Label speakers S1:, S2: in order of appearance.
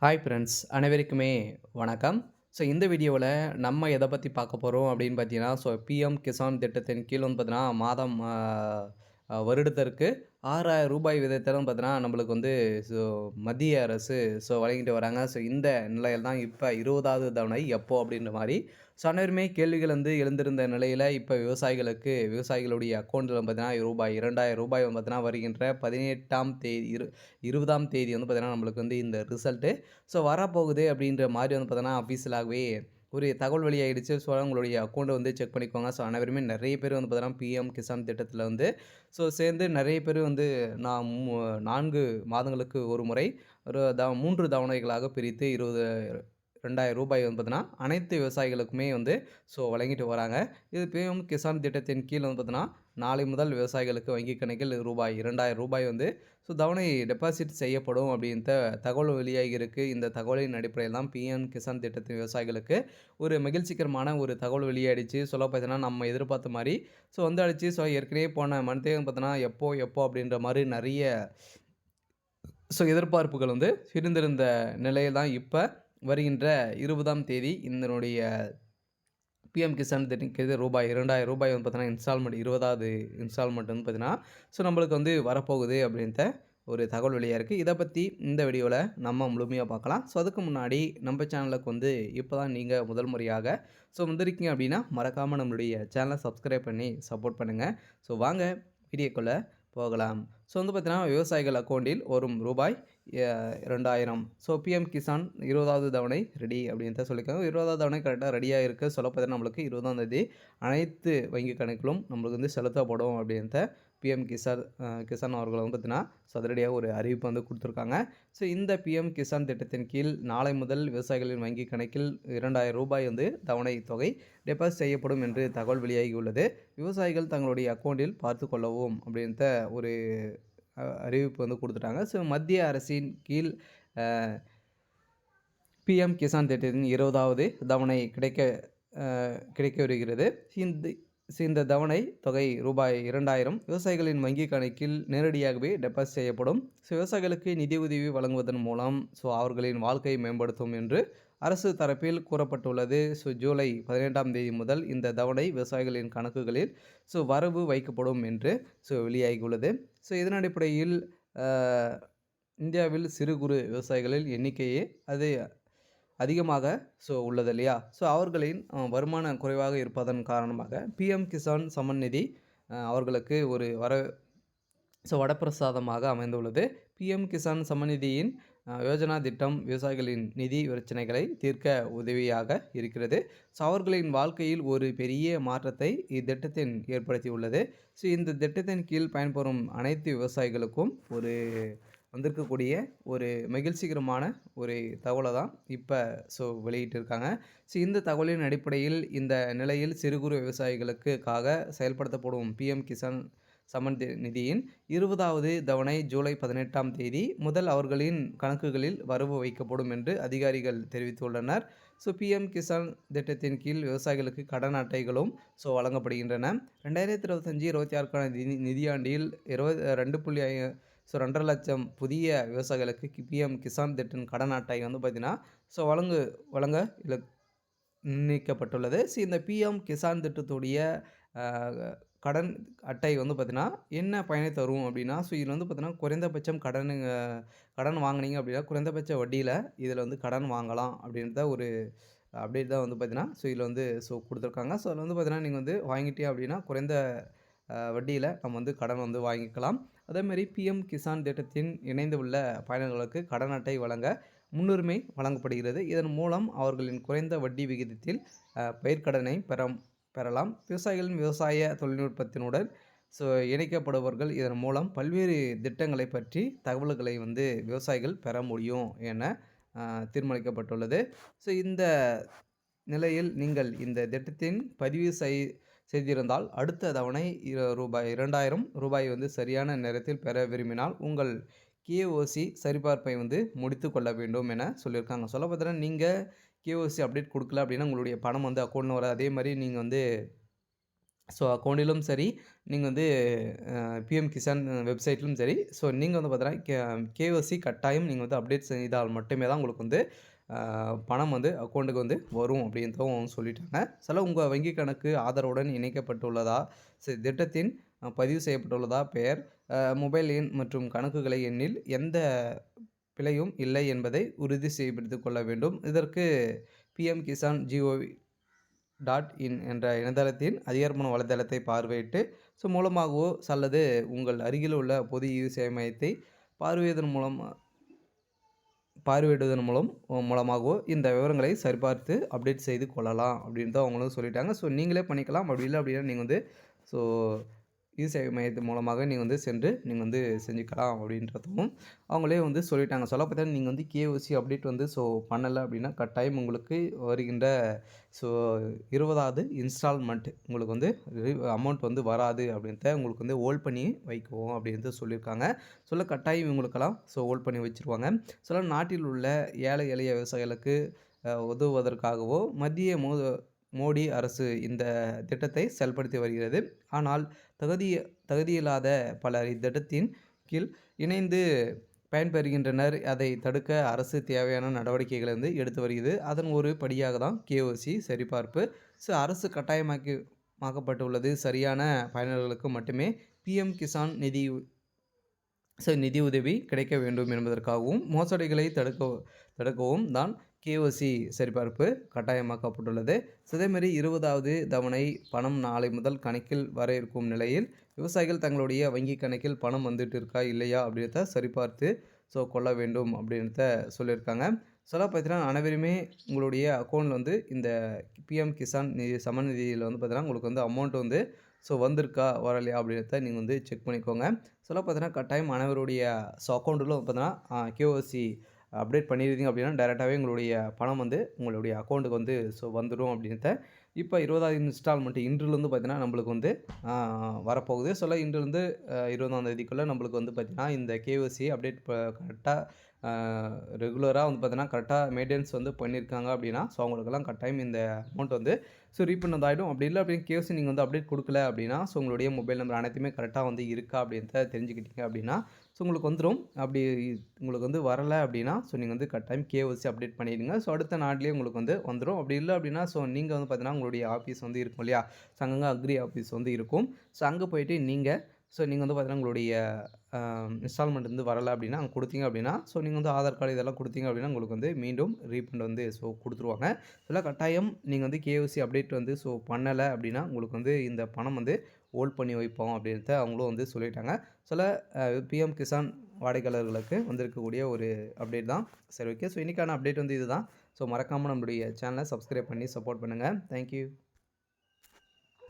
S1: Hi friends அனைவருக்குமே வணக்கம். இந்த வீடியோவில் நம்ம எதை பற்றி பார்க்க போகிறோம் அப்படின்னு பார்த்தீங்கன்னா, பிஎம் கிசான் திட்டத்தின் கீழ் வந்து பார்த்தீங்கன்னா, மாதம் வருடத்திற்கு ரூ. 6,000 விதத்தில பார்த்தீங்கன்னா, நம்மளுக்கு வந்து ஸோ மத்திய அரசு வழங்கிட்டு வராங்க. இந்த நிலையில் தான் இப்ப 20வது தவணை எப்போ அப்படின்ற மாரி அனைவருமே கேள்விகள் வந்து எழுந்திருந்த நிலையில, இப்ப விவசாயிகளுடைய அக்கவுண்ட்ல பார்த்தீங்கன்னா, ரூ. 2,000 வந்து பார்த்தீங்கன்னா, வருகின்ற 18ஆம் தேதி 20ஆம் தேதி வந்து பார்த்தீங்கன்னா, நம்மளுக்கு வந்து இந்த ரிசல்ட்டு வரப்போகுது அப்படின்ற மாரி வந்து பார்த்தீங்கன்னா, அஃபீஷியலாகவே ஒரு தகவல் வெளியாகிடுச்சு. உங்களுடைய அக்கவுண்ட்ட வந்து செக் பண்ணிக்கோங்க. அனைவருமே நெறைய பேர் வந்து பார்த்தீங்கன்னா, பிஎம் கிசான் திட்டத்தில வந்து சேர்ந்து நெறைய பேர் வந்து நான் 4 மாதங்களுக்கு ஒரு முறை ஒரு 3 தவணைகளாக பிரித்து ரூ. 20,000 வந்து பார்த்தீங்கன்னா, அனைத்து விவசாயிகளுக்குமே வந்து வழங்கிட்டு வராங்க. இது பிஎம் கிசான் திட்டத்தின் கீழ் வந்து பார்த்தீங்கன்னா, நாளை முதல் விவசாயிகளுக்கு வங்கிக் கணக்கில் ரூ. 2,000 வந்து தவணை டெபாசிட் செய்யப்படும் அப்படின்ற தகவல் வெளியாகி இருக்கு. இந்த தகவலின் அடிப்படையில் தான் பிஎம் கிசான் திட்டத்தின் விவசாயிகளுக்கு ஒரு மகிழ்ச்சிகரமான ஒரு தகவல் வெளியாயிடுச்சு. சொல்ல பார்த்தீங்கன்னா, நம்ம எதிர்பார்த்த மாரி வந்தாடுச்சு. ஏற்கனவே போன மந்த்தே வந்து பார்த்தீங்கன்னா, எப்போ எப்போ அப்படின்ற மாரி நெறைய எதிர்பார்ப்புகள் வந்து இருந்திருந்த நிலையில் தான் இப்ப வருகின்ற 20ஆம் தேதி இதனுடைய பிஎம் கிசான் திட்டத்திற்கு ரூ. 2,000 வந்து பார்த்தீங்கன்னா, இன்ஸ்டால்மெண்ட் 20வது இன்ஸ்டால்மெண்ட் வந்து பார்த்தீங்கன்னா, நம்மளுக்கு வந்து வரப்போகுது அப்படின்ட்ட ஒரு தகவல் வெளியா இருக்கு. இத பத்தி இந்த வீடியோல நம்ம முழுமையா பார்க்கலாம். அதுக்கு முன்னாடி நம்ம சேனலுக்கு வந்து இப்ப தான் நீங்க முதல் முறையாக வந்திருக்கீங்க அப்படின்னா, மறக்காம நம்மளுடைய சேனலை சப்ஸ்கிரைப் பண்ணி சப்போர்ட் பண்ணுங்க. வாங்க வீடியோக்குள்ள போகலாம். வந்து பார்த்தீங்கன்னா, விவசாயிகள் அக்கவுண்டில் வரும் ரூபாய் 2,000 பிஎம் கிசான் 20வது தவணை ரெடி அப்படின்னு தான் சொல்லியிருக்காங்க. 20வது தவணை கரெக்டாக ரெடியாக இருக்குது. சொல்ல பார்த்தீங்கன்னா, நம்மளுக்கு 20ஆம் தேதி அனைத்து வங்கி கணக்கிலும் நம்மளுக்கு வந்து செலுத்தப்படும் அப்படின்ட்டு பிஎம் கிசான் அவர்கள் வந்து பார்த்தீங்கன்னா, அதிரடியாக ஒரு அறிவிப்பு வந்து குடுத்துருக்காங்க. இந்த பிஎம் கிசான் திட்டத்தின் கீழ் நாளை முதல் விவசாயிகளின் வங்கி கணக்கில் ரூ. 2,000 வந்து தவணை தொகை டெபாசிட் செய்யப்படும் என்று தகவல் வெளியாகியுள்ளது. விவசாயிகள் தங்களுடைய அக்கவுண்டில் பார்த்துக் கொள்ளவும் அப்படின்ட்ட ஒரு அறிவிப்பு வந்து குடுத்துட்டாங்க. மத்திய அரசின் கீழ் அ பிஎம் கிசான் திட்டத்தின் 20வது தவணை கிடைக்க வருகிறது. இந்த தவணை தொகை ரூபாய் 2,000 விவசாயிகளின் வங்கி கணக்கில் நேரடியாகவே டெபாசிட் செய்யப்படும். விவசாயிகளுக்கு நிதியுதவி வழங்குவதன் மூலம் அவர்களின் வாழ்க்கையை மேம்படுத்தும் என்று அரசு தரப்பில் கூறப்பட்டுள்ளது. ஜூலை 18ஆம் தேதி முதல் இந்த தவணை விவசாயிகளின் கணக்குகளில் வரவு வைக்கப்படும் என்று வெளியாகியுள்ளது. இதன் அடிப்படையில் இந்தியாவில் சிறு குறு விவசாயிகளின் எண்ணிக்கையே அதிகமாக உள்ளது இல்லையா? அவர்களின் வருமானம் குறைவாக இருப்பதன் காரணமாக பிஎம் கிசான் சம்மன் நிதி அவர்களுக்கு ஒரு வரப்பிரசாதமாக அமைந்துள்ளது. பிஎம் கிசான் சம்மன் நிதியின் யோஜனா திட்டம் விவசாயிகளின் நிதி பிரச்சனைகளை தீர்க்க உதவியாக இருக்கிறது. அவர்களின் வாழ்க்கையில் ஒரு பெரிய மாற்றத்தை இத்திட்டத்தின் ஏற்படுத்தியுள்ளது. இந்த திட்டத்தின் கீழ் பயன்பெறும் அனைத்து விவசாயிகளுக்கும் ஒரு வந்திருக்கக்கூடிய ஒரு மகிழ்ச்சிகரமான ஒரு தகவலை தான் இப்போ வெளியிட்டிருக்காங்க. இந்த தகவலின் அடிப்படையில் இந்த நிலையில் சிறு குறு விவசாயிகளுக்காக செயல்படுத்தப்படும் பிஎம் கிசான் சம்மன் நிதியின் 20வது தவணை ஜூலை 18ஆம் தேதி முதல் அவர்களின் கணக்குகளில் வரவு வைக்கப்படும் என்று அதிகாரிகள் தெரிவித்துள்ளனர். பிஎம் கிசான் திட்டத்தின் கீழ் விவசாயிகளுக்கு கடன் அட்டைகளும் வழங்கப்படுகின்றன. 2025-26க்கான நிதியாண்டில் 2.5 லட்சம் புதிய விவசாயிகளுக்கு பிஎம் கிசான் திட்டம் கடன் அட்டை வந்து பார்த்தீங்கன்னா வழங்க நிர்ணயிக்கப்பட்டுள்ளது. இந்த பிஎம் கிசான் திட்டத்துடைய கடன் அட்டை வந்து பார்த்தீங்கன்னா, என்ன பயனை தரும் அப்படின்னா, இதில் வந்து பார்த்தீங்கன்னா, குறைந்தபட்சம் கடன் வாங்குனீங்க அப்படின்னா, குறைந்தபட்ச வட்டியில இதில் வந்து கடன் வாங்கலாம் அப்படின்ற ஒரு அப்டேட் தான் வந்து பார்த்தீங்கன்னா, இதில் வந்து குடுத்துருக்காங்க. அதில் வந்து பார்த்தீங்கன்னா, நீங்க வந்து வாங்கிட்டீங்க அப்படின்னா, குறைந்த வட்டியில நம்ம வந்து கடன் வந்து வாங்கிக்கலாம். அதேமாரி பிஎம் கிசான் திட்டத்தின் இணைந்து உள்ள பயனர்களுக்கு கடன் அட்டை வழங்க முன்னுரிமை வழங்கப்படுகிறது. இதன் மூலம் அவர்களின் குறைந்த வட்டி விகிதத்தில் பயிர்க்கடனை பெறலாம். விவசாயிகளின் விவசாய தொழில்நுட்பத்தினுடன் இணைக்கப்படுபவர்கள் இதன் மூலம் பல்வேறு திட்டங்களை பற்றி தகவல்களை வந்து விவசாயிகள் பெற முடியும் என தீர்மானிக்கப்பட்டுள்ளது. இந்த நிலையில் நீங்கள் இந்த திட்டத்தின் பதிவு செய்திருந்தால் அடுத்த தவணை ரூபாய் 2,000 வந்து சரியான நேரத்தில் பெற விரும்பினால் உங்கள் கேஓசி சரிபார்ப்பை வந்து முடித்து கொள்ள வேண்டும் என சொல்லியிருக்காங்க. சொல்ல பார்த்தீங்கன்னா, நீங்கள் கேஓசி அப்டேட் கொடுக்கல அப்படின்னா உங்களுடைய பணம் வந்து அக்கௌண்ட்டில் வராது. அதே மாதிரி நீங்கள் வந்து ஸோ அக்கவுண்டிலும் சரி, நீங்க வந்து பிஎம் கிசான் வெப்சைட்லும் சரி, ஸோ நீங்க வந்து பார்த்தீங்கன்னா, கேஒய்சி கட்டாயம் நீங்க வந்து அப்டேட் செய்தால் மட்டுமே தான் உங்களுக்கு வந்து பணம் வந்து அக்கவுண்டுக்கு வந்து வரும் அப்படின்றதும் சொல்லிட்டாங்க. உங்க வங்கி கணக்கு ஆதாருடன் இணைக்கப்பட்டுள்ளதா? திட்டத்தின் பதிவு செய்யப்பட்டுள்ளதா? பெயர், மொபைல் எண் மற்றும் கணக்குகளை எண்ணில் எந்த பிழையும் இல்லை என்பதை உறுதி செய்துக் கொள்ள வேண்டும். இதற்கு பிஎம் கிசான் gov.in என்ற இணையதளத்தின் அதிகாரப்பூர்வ வலைதளத்தை பார்வையிட்டு, மூலமாகவோ அல்லது உங்கள் அருகில் உள்ள பொது சேவை மையத்தை பார்வையிடுவதன் மூலமாகவோ இந்த விவரங்களை சரிபார்த்து அப்டேட் செய்து கொள்ளலாம் அப்படின்னு தான் அவங்களும் சொல்லிட்டாங்க. நீங்களே பண்ணிக்கலாம். அப்படி இல்லை அப்படின்னா நீங்கள் வந்து ஸோ சேவை மையத்தின் மூலமாக நீங்கள் வந்து சென்று நீங்கள் வந்து செஞ்சுக்கலாம் அப்படின்றதும் அவங்களே வந்து சொல்லிட்டாங்க. பார்த்தா நீங்கள் வந்து கேஒய்சி அப்டேட் வந்து பண்ணலை அப்படின்னா கட்டாயம் உங்களுக்கு வருகின்ற 20வது இன்ஸ்டால்மெண்ட் உங்களுக்கு வந்து அமௌண்ட் வந்து வராது அப்படின்ட்டு உங்களுக்கு வந்து ஹோல்ட் பண்ணி வைக்குவோம் அப்படின்ட்டு சொல்லியிருக்காங்க. கட்டாயம் இவங்களுக்கெல்லாம் ஹோல்ட் பண்ணி வச்சுருவாங்க. நாட்டில் உள்ள ஏழை எளிய விவசாயிகளுக்கு உதவுவதற்காகவோ மத்திய மோடி அரசு இந்த திட்டத்தை செயல்படுத்தி வருகிறது. ஆனால் தகுதியில்லாத பலர் இத்திட்டத்தின் கீழ் இணைந்து பயன்பெறுகின்றனர். அதை தடுக்க அரசு தேவையான நடவடிக்கைகளை வந்து எடுத்து வருகிறது. அதன் ஒரு படியாக தான் கேஒய்சி சரிபார்ப்பு. அரசு கட்டாயமாக்கப்பட்டுள்ளது. சரியான பயனர்களுக்கு மட்டுமே பிஎம் கிசான் நிதி உதவி கிடைக்க வேண்டும் என்பதற்காகவும் மோசடிகளை தடுக்கவும் தான் கேஒய்சி சரிபார்ப்பு கட்டாயமாக்கப்பட்டுள்ளது. அதேமாதிரி 20வது தவணை பணம் நாளை முதல் கணக்கில் வர இருக்கும் நிலையில் விவசாயிகள் தங்களுடைய வங்கி கணக்கில் பணம் வந்துட்டு இருக்கா இல்லையா அப்படின்றத சரிபார்த்து கொள்ள வேண்டும் அப்படின்றத சொல்லியிருக்காங்க. பார்த்தீங்கன்னா அனைவருமே உங்களுடைய அக்கௌண்ட்டில் வந்து இந்த பிஎம் கிசான் சமநிதியில் வந்து பார்த்தீங்கன்னா உங்களுக்கு வந்து அமௌண்ட் வந்து வந்திருக்கா வரலையா அப்படின்றத நீங்கள் வந்து செக் பண்ணிக்கோங்க. பார்த்தீங்கன்னா கட்டாயம் அனைவருடைய அக்கௌண்ட்டில் பார்த்தீங்கன்னா கேஒய்சி அப்டேட் பண்ணியிருந்தீங்க அப்படின்னா டைரெக்டாகவே உங்களுடைய பணம் வந்து உங்களுடைய அக்கௌண்ட்டுக்கு வந்து வந்துடும் அப்படின்றத இப்போ 20வது இன்ஸ்டால்மெண்ட் இன்றிலிருந்து பார்த்தீங்கன்னா நம்மளுக்கு வந்து வரப்போகுது. இன்றிலிருந்து 20ஆம் தேதிக்குள்ளே நம்மளுக்கு வந்து பார்த்தீங்கன்னா இந்த கேஒய்சி அப்டேட் கரெக்டாக ரெகுலராக வந்து பார்த்தீங்கன்னா கரெக்டாக மெயின்டெனன்ஸ் வந்து பண்ணியிருக்காங்க அப்படின்னா அவங்களுக்கெல்லாம் கட்டாயம் இந்த அமௌண்ட் வந்து ரீஃபண்ட் வந்து ஆகிடும். அப்படி இல்லை அப்படின்னு கேஒய்சி நீங்கள் வந்து அப்டேட் கொடுக்கல அப்படின்னா உங்களுடைய மொபைல் நம்பர் அனைத்துமே கரெக்டாக வந்து இருக்கா அப்படின்றத தெரிஞ்சுக்கிட்டீங்க அப்படின்னா உங்களுக்கு வந்துடும். அப்படி உங்களுக்கு வந்து வரலை அப்படின்னா நீங்கள் வந்து கட்டாயம் கேஒய்சி அப்டேட் பண்ணிடுங்க. அடுத்த நாள்லேயே உங்களுக்கு வந்து வந்துடும். அப்படி இல்லை அப்படின்னா நீங்கள் வந்து பார்த்தீங்கன்னா உங்களுடைய ஆஃபீஸ் வந்து இருக்கும் இல்லையா, அங்கங்கே அக்ரி ஆஃபீஸ் வந்து இருக்கும். அங்கே போயிட்டு நீங்கள் நீங்கள் வந்து பார்த்தீங்கன்னா உங்களுடைய இன்ஸ்டால்மெண்ட் வந்து வரலை அப்படின்னா அங்கே கொடுத்தீங்க அப்படின்னா நீங்கள் வந்து ஆதார் கார்டு இதெல்லாம் கொடுத்தீங்க அப்படின்னா உங்களுக்கு வந்து மீண்டும் ரீஃபண்ட் வந்து கொடுத்துருவாங்க. கட்டாயம் நீங்கள் வந்து கேஒய்சி அப்டேட் வந்து பண்ணலை அப்படின்னா உங்களுக்கு வந்து இந்த பணம் வந்து ஹோல்ட் பண்ணி வைப்போம் அப்படின்றத அவங்களும் வந்து சொல்லிட்டாங்க. பிஎம் கிசான் வாடிக்கையாளர்களுக்கு வந்திருக்கக்கூடிய ஒரு அப்டேட் தான். ஓகே. இன்றைக்கான அப்டேட் வந்து இதுதான். மறக்காமல் நம்மளுடைய சேனலை சப்ஸ்கிரைப் பண்ணி சப்போர்ட் பண்ணுங்கள். தேங்க்யூ.